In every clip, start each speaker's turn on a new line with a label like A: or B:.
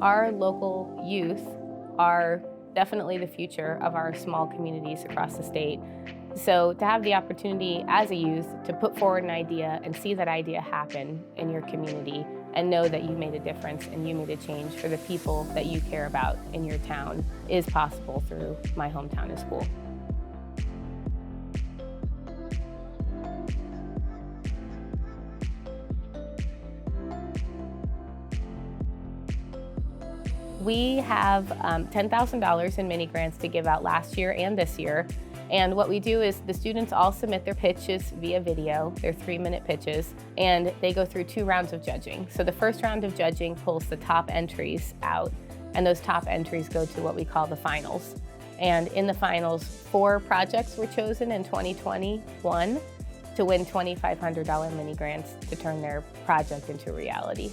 A: Our local youth are definitely the future of our small communities across the state. So to have the opportunity as a youth to put forward an idea and see that idea happen in your community and know that you made a difference and you made a change for the people that you care about in your town is possible through My Hometown is Cool. We have $10,000 in mini grants to give out last year and this year. And what we do is the students all submit their pitches via video, their 3-minute pitches, and they go through 2 rounds of judging. So the first round of judging pulls the top entries out, and those top entries go to what we call the finals. And in the finals, 4 projects were chosen in 2021 to win $2,500 mini grants to turn their project into reality.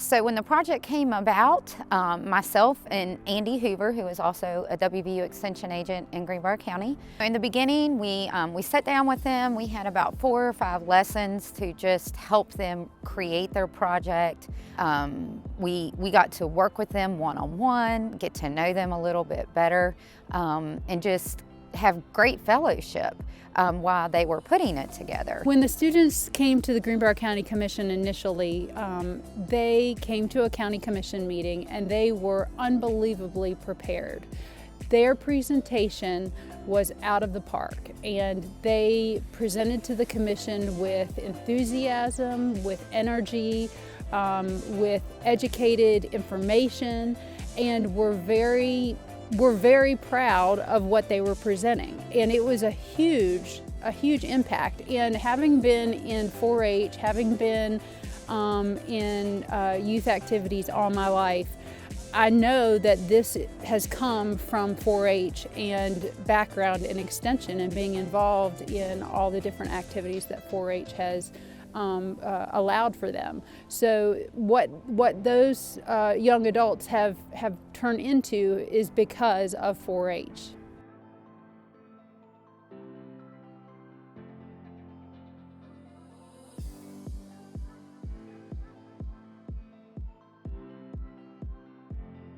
B: So when the project came about, myself and Andy Hoover, who is also a WVU Extension agent in Greenbrier County. In the beginning, we sat down with them. We had about 4 or 5 lessons to just help them create their project. We got to work with them one-on-one, get to know them a little bit better, and just have great fellowship while they were putting it together.
C: When the students came to the Greenbrier County Commission initially, they came to a county commission meeting and they were unbelievably prepared. Their presentation was out of the park, and they presented to the commission with enthusiasm, with energy, with educated information, and were very proud of what they were presenting. And it was a huge impact. And having been in 4-H, having been in youth activities all my life, I know that this has come from 4-H and background in extension and being involved in all the different activities that 4-H has allowed for them. So what those young adults have turned into is because of 4-H.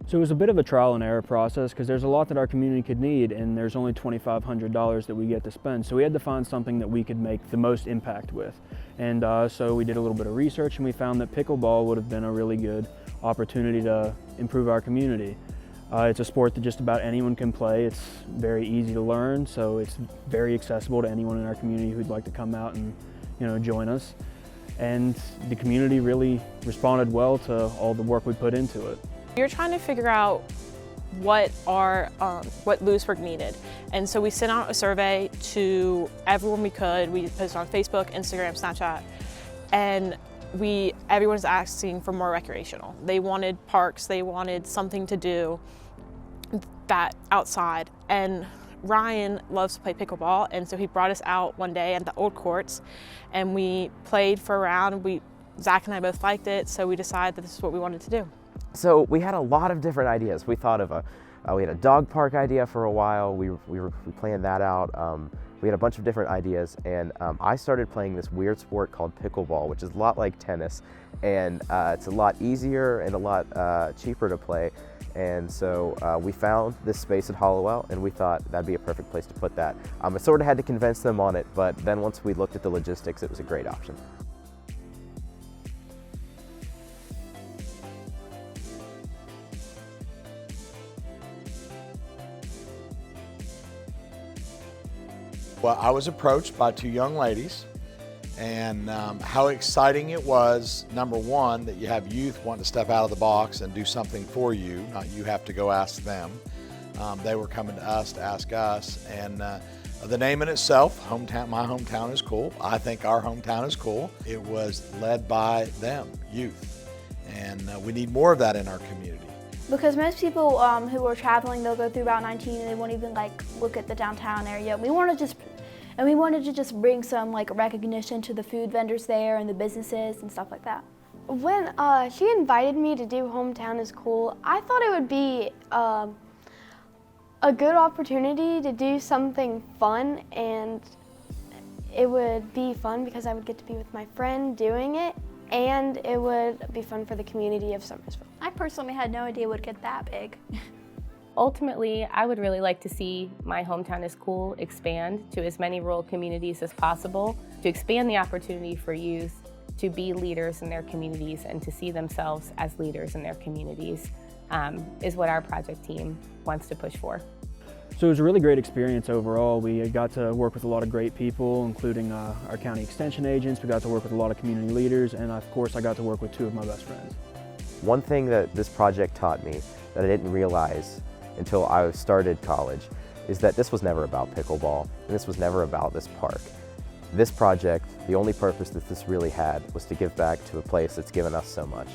D: So it was a bit of a trial and error process because there's a lot that our community could need, and there's only $2,500 that we get to spend. So we had to find something that we could make the most impact with. And so we did a little bit of research, and we found that pickleball would have been a really good opportunity to improve our community. It's a sport that just about anyone can play. It's very easy to learn, so it's very accessible to anyone in our community who'd like to come out and join us. And the community really responded well to all the work we put into it.
E: You're trying to figure out what Lewisburg needed. And so we sent out a survey to everyone we could. We posted on Facebook, Instagram, Snapchat, and everyone's asking for more recreational. They wanted parks, they wanted something to do that outside. And Ryan loves to play pickleball, and so he brought us out one day at the old courts, and we played for a round. Zach and I both liked it, so we decided that this is what we wanted to do.
F: So we had a lot of different ideas. We thought of we had a dog park idea for a while. We planned that out. We had a bunch of different ideas, and I started playing this weird sport called pickleball, which is a lot like tennis, and it's a lot easier and a lot cheaper to play. And so we found this space at Hollowell, and we thought that'd be a perfect place to put that. I sort of had to convince them on it, but then once we looked at the logistics, it was a great option.
G: Well, I was approached by 2 young ladies, and how exciting it was, number one, that you have youth wanting to step out of the box and do something for you, not you have to go ask them. They were coming to us to ask us, and the name in itself, My Hometown is Cool. I think our hometown is cool. It was led by them, youth, and we need more of that in our community.
H: Because most people who are traveling, they'll go through Route 19 and they won't even look at the downtown area. We wanted to just bring some recognition to the food vendors there and the businesses and stuff like that.
I: When she invited me to do Hometown is Cool, I thought it would be A good opportunity to do something fun, and it would be fun because I would get to be with my friend doing it, and it would be fun for the community of Summersville.
H: I personally had no idea it would get that big.
A: Ultimately, I would really like to see My Hometown is Cool expand to as many rural communities as possible, to expand the opportunity for youth to be leaders in their communities and to see themselves as leaders in their communities is what our project team wants to push for.
D: So it was a really great experience overall. We got to work with a lot of great people, including our county extension agents. We got to work with a lot of community leaders, and of course I got to work with 2 of my best friends.
F: One thing that this project taught me that I didn't realize until I started college is that this was never about pickleball, and this was never about this park. This project, the only purpose that this really had was to give back to a place that's given us so much.